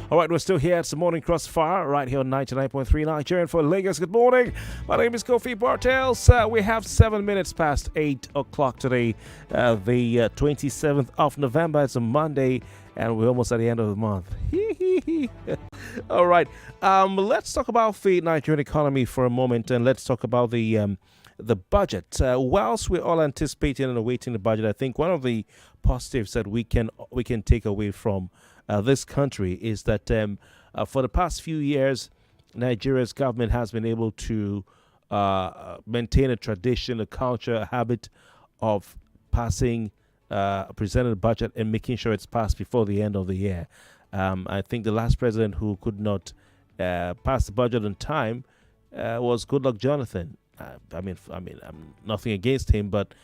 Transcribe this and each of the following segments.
All right, we're still here. It's the Morning Crossfire right here on 99.3 Nigerian for Lagos. Good morning. My name is Kofi Bartels. We have 7 minutes past 8 o'clock today, the 27th of November. It's a Monday, and we're almost at the end of the month. All right, let's talk about the Nigerian economy for a moment, and let's talk about the budget. Whilst we're all anticipating and awaiting the budget, I think one of the positives that we can take away from this country is that for the past few years, Nigeria's government has been able to maintain a tradition, a culture, a habit of passing, presenting a budget and making sure it's passed before the end of the year. I think the last president who could not pass the budget on time was Goodluck Jonathan. I'm nothing against him, but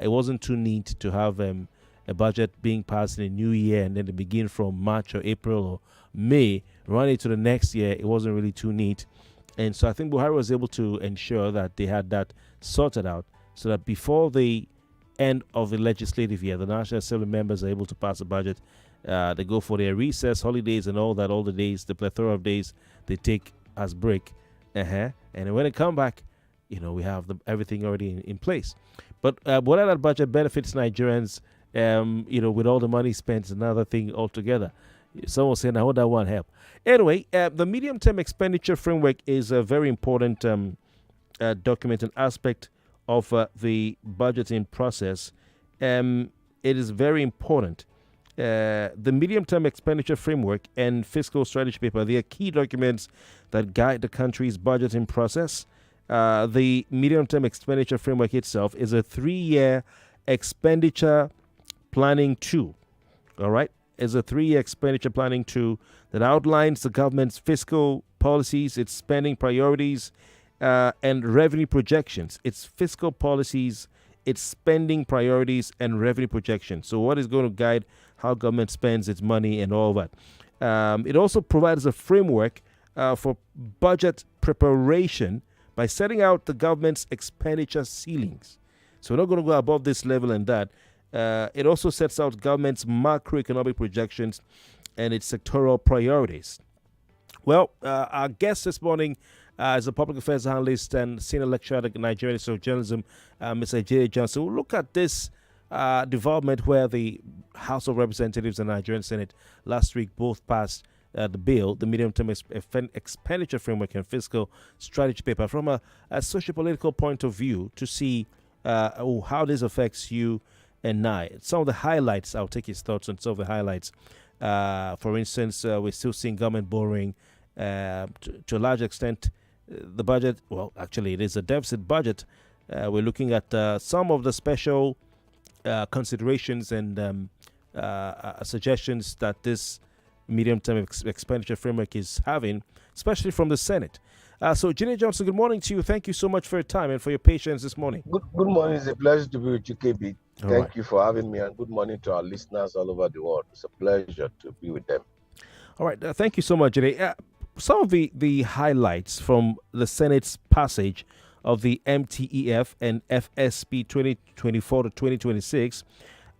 it wasn't too neat to have a budget being passed in a new year and then to begin from March or April or May, running to the next year. It wasn't really too neat. And so I think Buhari was able to ensure that they had that sorted out so that before the end of the legislative year, the National Assembly members are able to pass a budget. They go for their recess, holidays and all that, all the days, the plethora of days they take as break. And when they come back, we have everything already in place. But whether that budget benefits Nigerians, with all the money spent is another thing altogether. Someone saying, I hope that won't help. Anyway, the medium-term expenditure framework is a very important document and aspect of the budgeting process. It is very important. The medium-term expenditure framework and fiscal strategy paper, they are key documents that guide the country's budgeting process. The medium-term expenditure framework itself is a 3-year expenditure planning tool. All right, is a 3-year expenditure planning tool that outlines the government's fiscal policies, its spending priorities, and revenue projections. Its fiscal policies, its spending priorities, and revenue projections. So, what is going to guide how government spends its money and all that? It also provides a framework for budget preparation by setting out the government's expenditure ceilings. So, we're not going to go above this level and that. It also sets out government's macroeconomic projections and its sectoral priorities. Well, our guest this morning is a public affairs analyst and senior lecturer at the Nigerian Institute of Journalism, Mr. Jide Johnson. We'll look at this development where the House of Representatives and Nigerian Senate last week both passed the bill, the medium-term expenditure framework and fiscal strategy paper, from a socio-political point of view to see how this affects you and I. Some of the highlights, I'll take his thoughts on some of the highlights. For instance, we're still seeing government borrowing to a large extent. The budget, well, actually, it is a deficit budget. We're looking at some of the special considerations and suggestions that this medium-term expenditure framework is having, especially from the Senate. So, Jide Johnson, good morning to you. Thank you so much for your time and for your patience this morning. Good morning. It's a pleasure to be with you, KB. Thank right. you for having me, and good morning to our listeners all over the world. It's a pleasure to be with them. All right. Thank you so much, Jide. Some of the highlights from the Senate's passage of the MTEF and FSP 2024 to 2026,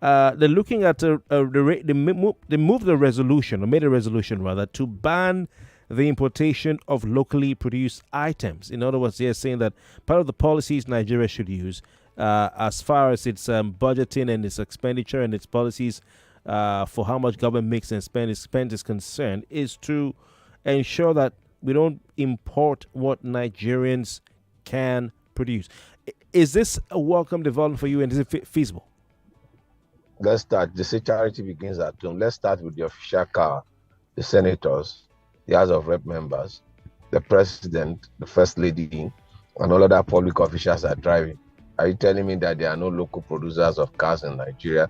they're looking at they moved the resolution, or made a resolution rather, to ban the importation of locally produced items. In other words, they're saying that part of the policies Nigeria should use as far as its budgeting and its expenditure and its policies for how much government makes and spend is concerned is to ensure that we don't import what Nigerians can produce. Is this a welcome development for you, and is it feasible? Let's start. They say charity begins at home. Let's start with the official car, the senators, the House of Rep members, the president, the first lady, and all other public officials are driving. Are you telling me that there are no local producers of cars in Nigeria?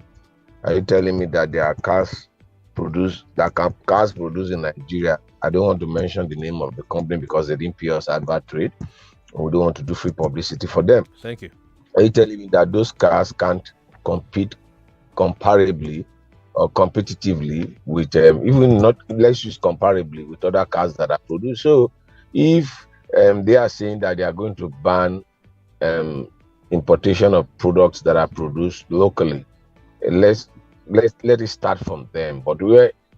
Are you telling me that there are cars produced in Nigeria? I don't want to mention the name of the company because they didn't pay us advert trade. We don't want to do free publicity for them. Thank you. Are you telling me that those cars can't compete comparably or competitively with even not, let's use comparably with other cars that are produced? So if they are saying that they are going to ban importation of products that are produced locally, let it start from them. But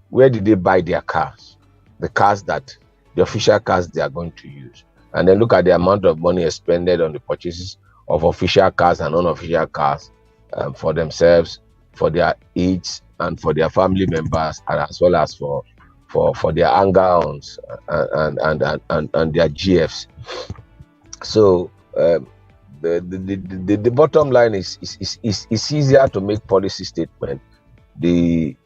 where did they buy their cars? the cars that the official cars they are going to use, and then look at the amount of money expended on the purchases of official cars and unofficial cars for themselves, for their aides, and for their family members, and as well as for their hang-ons and their GFs. So the bottom line is easier to make policy statement. The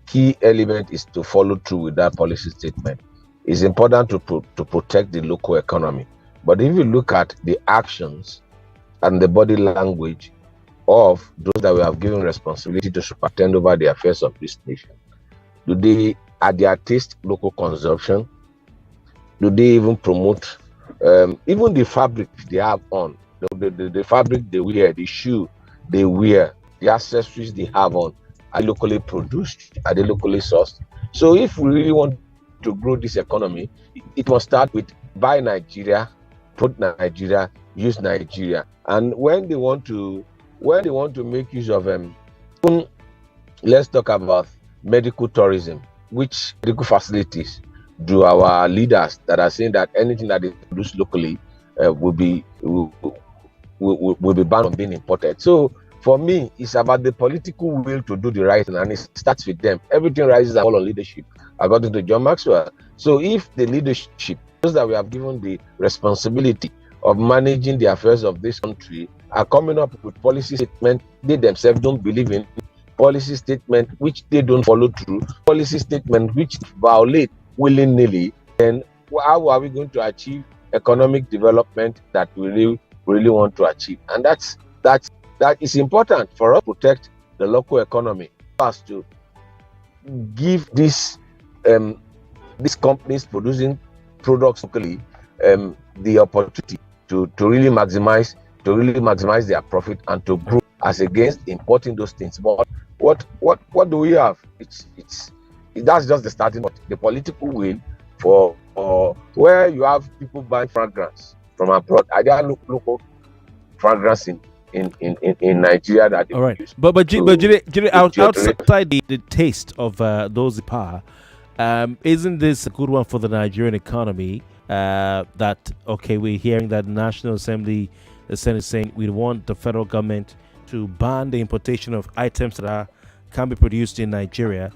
key element is to follow through with that policy statement. It's important to protect the local economy. But if you look at the actions and the body language of those that we have given responsibility to superintend over the affairs of this nation, do they, at their taste, local consumption? Do they even promote even the fabric they have on, the fabric they wear, the shoe they wear, the accessories they have on, are they locally produced? Are they locally sourced? So if we really want to grow this economy, it must start with buy Nigeria, put Nigeria, use Nigeria. And when they want to make use of let's talk about medical tourism. Which medical facilities do our leaders that are saying that anything that is produced locally will be banned from being imported? So for me, it's about the political will to do the right thing, and it starts with them. Everything rises and falls on leadership, according to John Maxwell. So if the leadership, those that we have given the responsibility of managing the affairs of this country, are coming up with policy statement they themselves don't believe in, policy statement which they don't follow through, policy statement which violate willy-nilly, then how are we going to achieve economic development that we really want to achieve? And that is important for us to protect the local economy, as to give these companies producing products locally the opportunity to really maximize their profit and to grow, as against importing those things. But what do we have? That's just the starting point. The political will for where you have people buying fragrance from abroad. Are there local fragrance in Nigeria that they all right use? but Jide, outside the taste of those in power, isn't this a good one for the Nigerian economy? That okay, we're hearing that the National Assembly, the Senate, is saying we want the federal government to ban the importation of items that can be produced in Nigeria,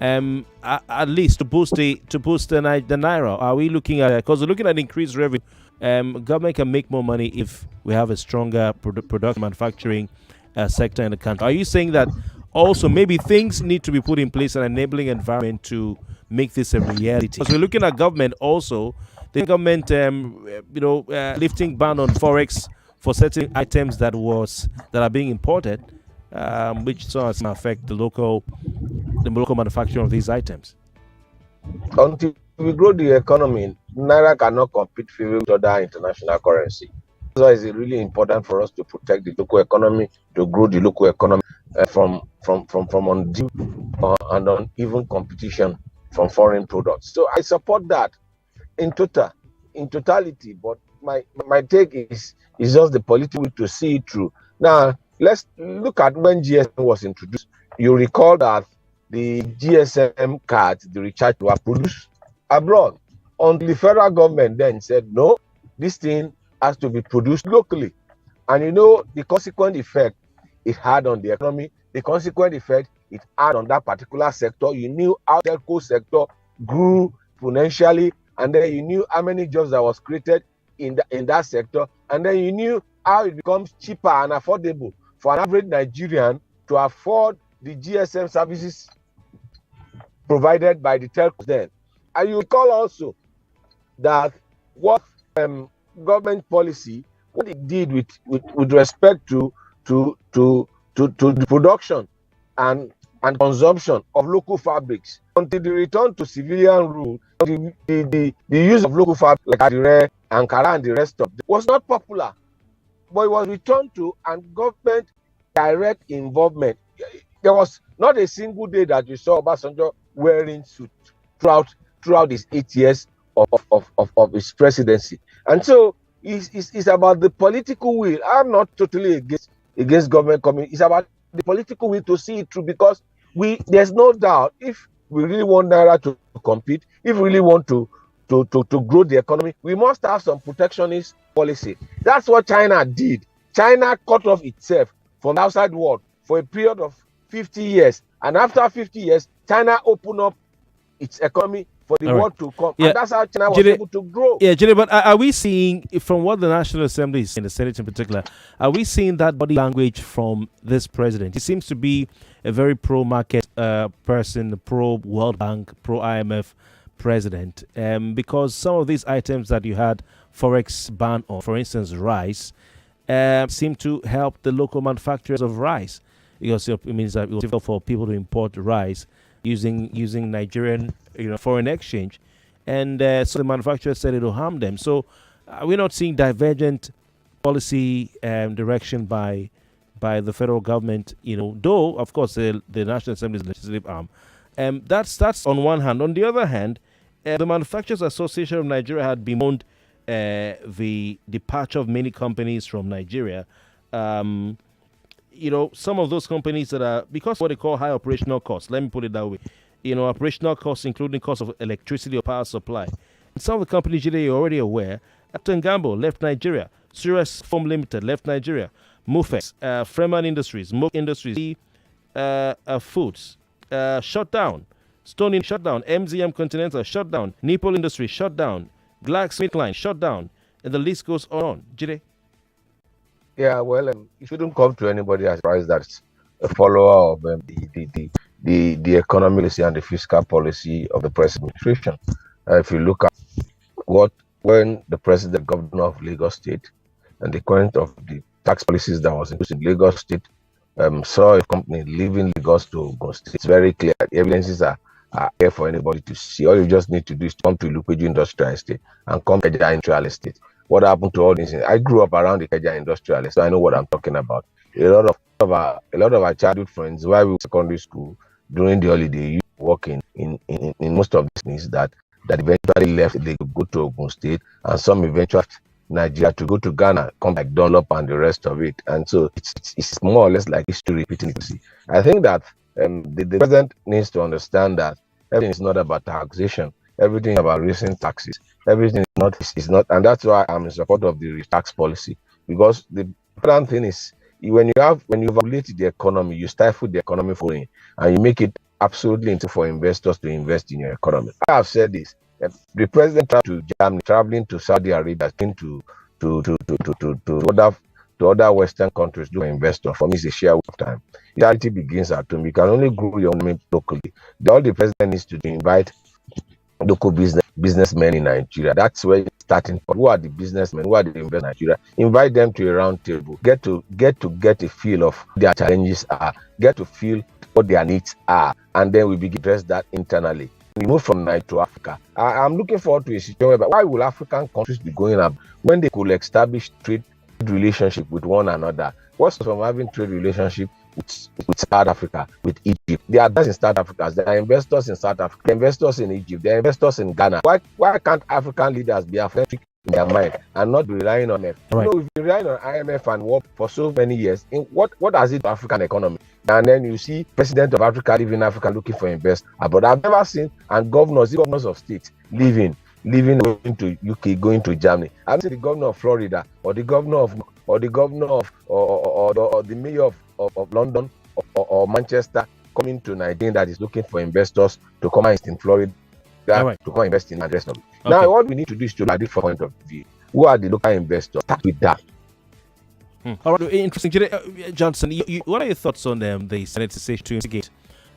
at least to boost the naira. Are we looking at, because we're looking at increased revenue? Government can make more money if we have a stronger production manufacturing sector in the country. Are you saying that also maybe things need to be put in place, an enabling environment to make this a reality? Because we're looking at government also, the government lifting ban on forex for certain items that are being imported, which so as to affect the local manufacturing of these items. Until we grow the economy, naira cannot compete freely with other international currency. That's why it's really important for us to protect the local economy, to grow the local economy from undue and uneven competition from foreign products. So I support that in totality. But my take is just the political will to see it through. Now let's look at when GSM was introduced. You recall that the GSM cards, the recharge, were produced abroad. Until the federal government then said, no, this thing has to be produced locally. And you know the consequent effect it had on the economy, the consequent effect it had on that particular sector. You knew how the telco sector grew exponentially, and then you knew how many jobs that was created in that sector, and then you knew how it becomes cheaper and affordable for an average Nigerian to afford the GSM services provided by the telcos then. And you recall also that what government policy, what it did with respect to the production and consumption of local fabrics. Until the return to civilian rule, the use of local fabric like Adire, Ankara and the rest of them was not popular, but it was returned to, and government direct involvement. There was not a single day that you saw Obasanjo wearing suit throughout his 8 years of his presidency. And so it's about the political will. I'm not totally against government coming. It's about the political will to see it through, because there's no doubt if we really want Naira to compete, if we really want to grow the economy, we must have some protectionist policy. That's what China did. China cut off itself from the outside world for a period of 50 years. And after 50 years, China opened up its economy for the world to come. Yeah. And that's how China was able to grow. Yeah, Jide, but are we seeing, from what the National Assembly is in the Senate in particular, are we seeing that body language from this president? He seems to be a very pro-market person, pro-World Bank, pro-IMF president, because some of these items that you had Forex ban on, for instance, rice, seem to help the local manufacturers of rice. Because it means that it was difficult for people to import rice using Nigerian foreign exchange. And so the manufacturers said it will harm them. So we're not seeing divergent policy direction by the federal government, though, of course, the National Assembly's legislative arm. That's on one hand. On the other hand, the Manufacturers Association of Nigeria had bemoaned the departure of many companies from Nigeria. Some of those companies that are, because of what they call high operational costs, let me put it that way, operational costs, including cost of electricity or power supply. And some of the companies, you're already aware, Upton Gamble left Nigeria, Suez Foam Limited left Nigeria, Mufex, Freeman Industries, Mook Industries, Foods, shut down, Stone shut down, MZM Continental shut down, Nipple Industries shut down, GlaxoSmithKline shut down, and the list goes on. Jide? Yeah, well, it shouldn't come to anybody as surprise that's a follower of the economic policy and the fiscal policy of the present administration. If you look at when the president, governor of Lagos State, and the current of the tax policies that was introduced in Lagos State, saw a company leaving Lagos to Ogun State, it's very clear. The evidences are there for anybody to see. All you just need to do is come to Lupeju Industrial Estate and come to the Industrial Estate. What happened to all these things? I grew up around the Keja Industrial Estate, so I know what I'm talking about. A lot of our childhood friends, while we were in secondary school, during the holiday, you working in most of these things that eventually left. They could go to Ogun State, and some eventually Nigeria to go to Ghana, come like Dunlop and the rest of it. And so it's more or less like history repeating itself. I think that the president needs to understand that everything is not about taxation. Everything about raising taxes. Everything is not, and that's why I'm in support of the tax policy. Because the important thing is, when you evaluate the economy, you stifle the economy for it, and you make it absolutely into for investors to invest in your economy. I have said this. The president traveled to Germany, traveling to Saudi Arabia, to other Western countries to invest. For me, it's a share of time. Reality begins at home. You can only grow your economy locally. All the president needs to do invite local businessmen in Nigeria. That's where it's starting from. Who are the businessmen? Who are the investors in Nigeria? Invite them to a round table. Get a feel of what their challenges are. Get to feel what their needs are, and then we begin to address that internally. We move from Nigeria to Africa. I'm looking forward to a situation where why will African countries be going up when they could establish trade relationship with one another? What's from having trade relationship with South Africa, with Egypt? They are in South Africa. There are investors in South Africa, investors in Egypt, there are investors in Ghana. Why can't African leaders be African in their mind and not be relying on them? Right. We've been relying on IMF and work for so many years. In what has it to African economy? And then you see president of Africa leaving Africa looking for investors. But I've never seen governors of states leaving going to UK, going to Germany. I've seen the governor of Florida or the governor of the mayor of London or Manchester coming to Nigeria that is looking for investors to come invest in Florida, to come invest in the rest of it. Okay. Now, what we need to do is to look at different point of view. Who are the local investors? Start with that. All right, interesting. Jide, Johnson, what are your thoughts on the Senate decision to investigate?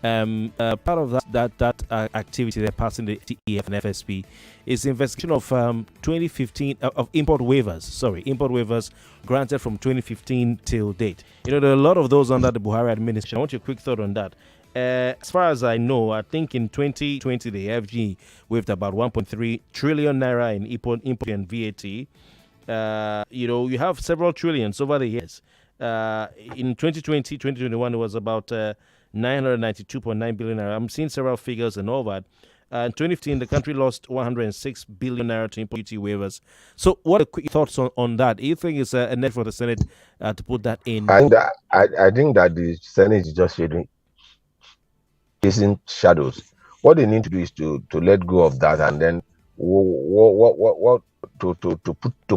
Part of that activity they're passing the TEF and FSP is the investigation of 2015 of import waivers granted from 2015 till date. There are a lot of those under the Buhari administration. I want your quick thought on that. As far as I know, I think in 2020 the FG waived about 1.3 trillion naira in import and VAT. You have several trillions over the years. In 2020, 2021, it was about 992.9 billion naira. I'm seeing several figures and all that. In 2015, the country lost 106 billion naira to import duty waivers. So, what are quick thoughts on that? Do you think it's a net for the Senate to put that in? I think that the Senate is just chasing shadows. What they need to do is to let go of that, and then what to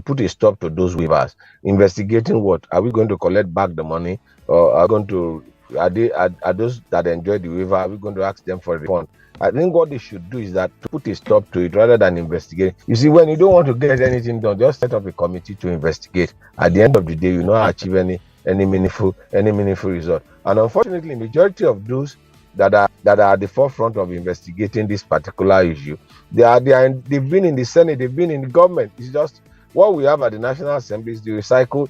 put a stop to those waivers. Investigating what? Are we going to collect back the money, or are going to are those that enjoy the waiver, are we going to ask them for a refund? I think what they should do is that to put a stop to it rather than investigate. You see, when you don't want to get anything done, just set up a committee to investigate. At the end of the day, you not achieve any meaningful result. And unfortunately, majority of those that are at the forefront of investigating this particular issue, they've been in the Senate, they've been in the government. It's just what we have at the National Assembly is recycle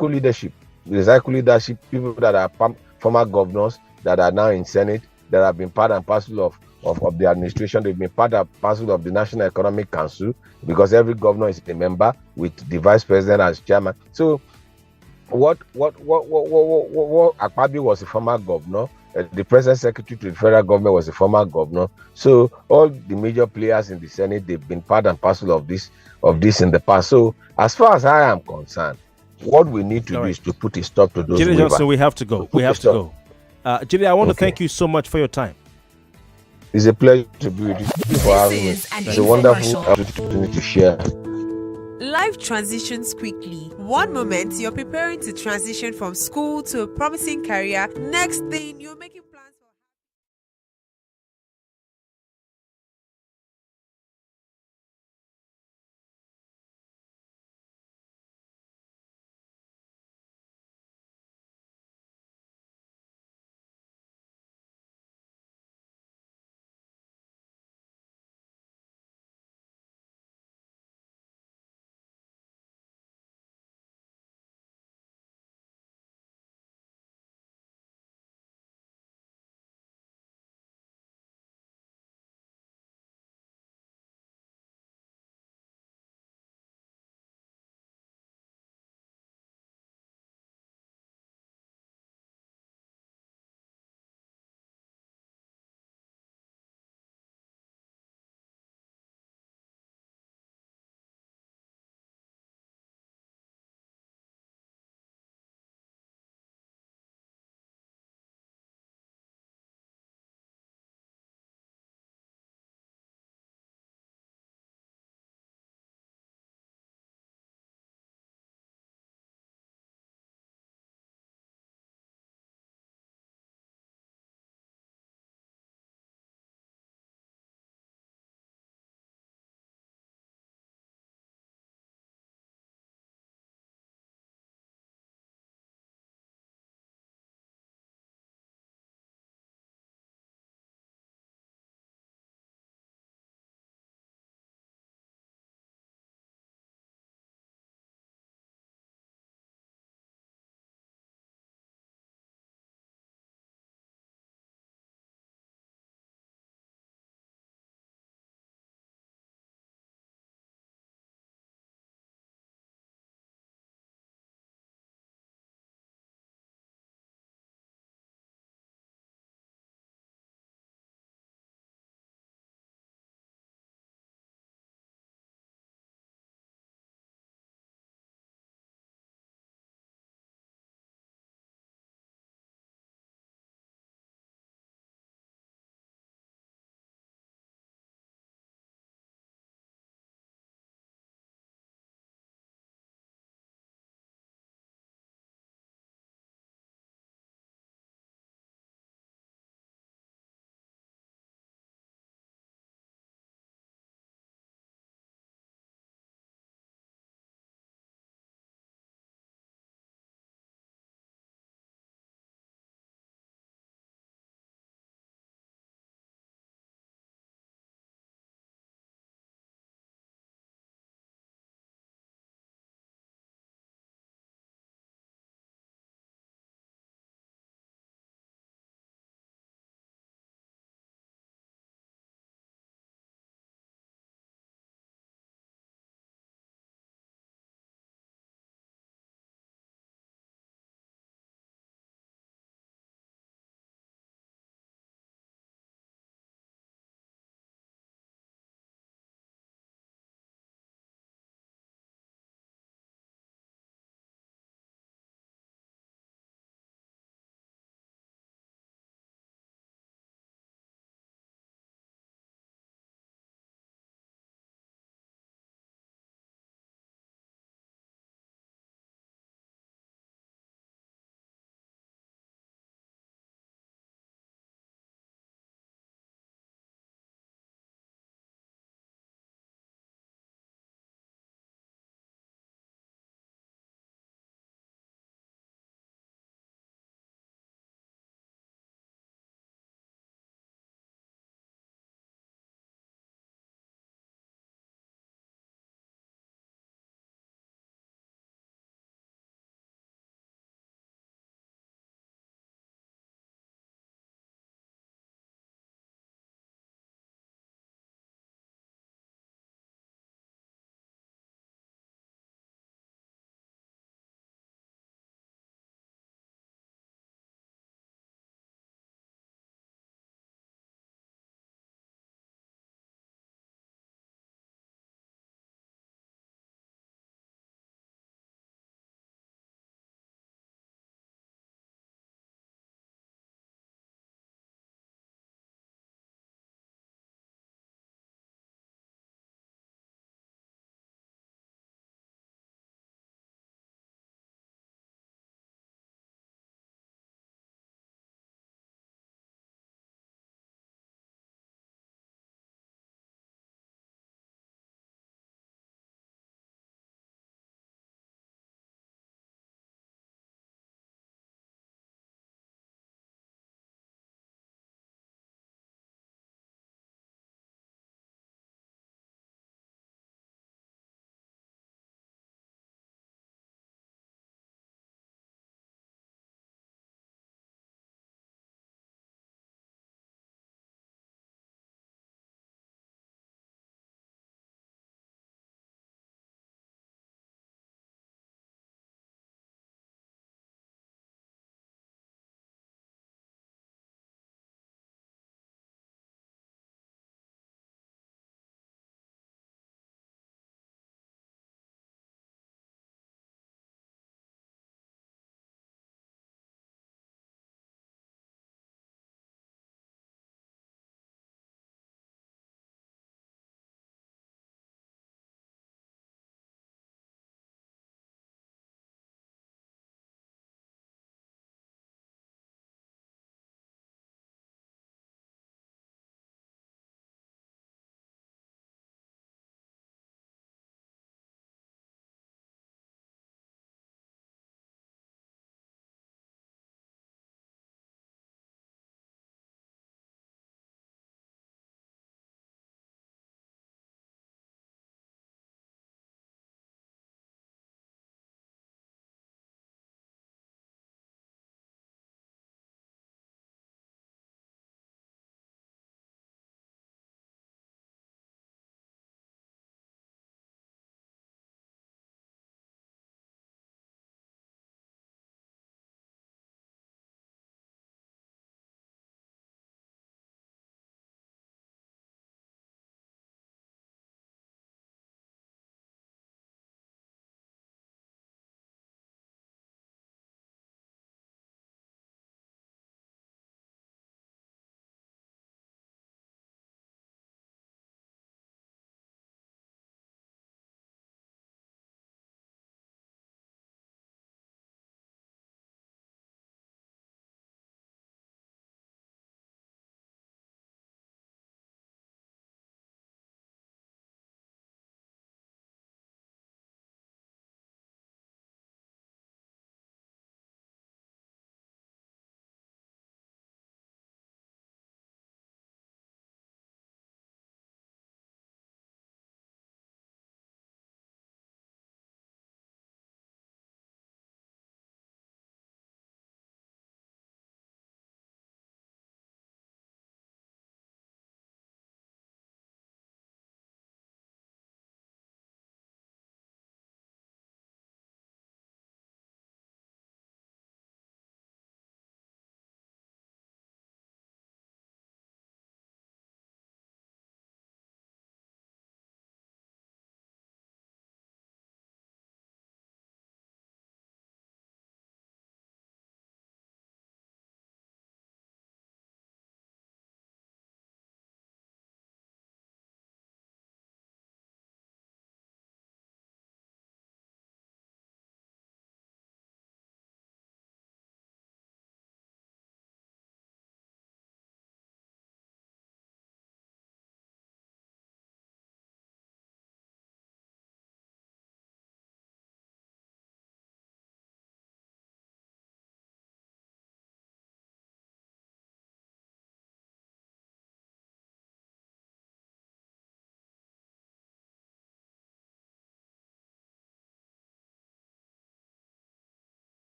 leadership. Recycle leadership, people that are former governors that are now in Senate, that have been part and parcel of the administration. They've been part and parcel of the National Economic Council, because every governor is a member with the vice president as chairman. So what Akpabio was a former governor. The present secretary to the federal government was a former governor. So all the major players in the Senate, they've been part and parcel of this in the past. So as far as I am concerned, what we need to do is to put a stop to those Jide waivers. Johnson, we have to go. We have to go. Jide, I want to Okay. thank you so much for your time. It's a pleasure to be with you. Thank you for having me. It's a wonderful opportunity to share. Life transitions quickly. One moment you're preparing to transition from school to a promising career. Next thing you're making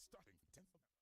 starting 10th of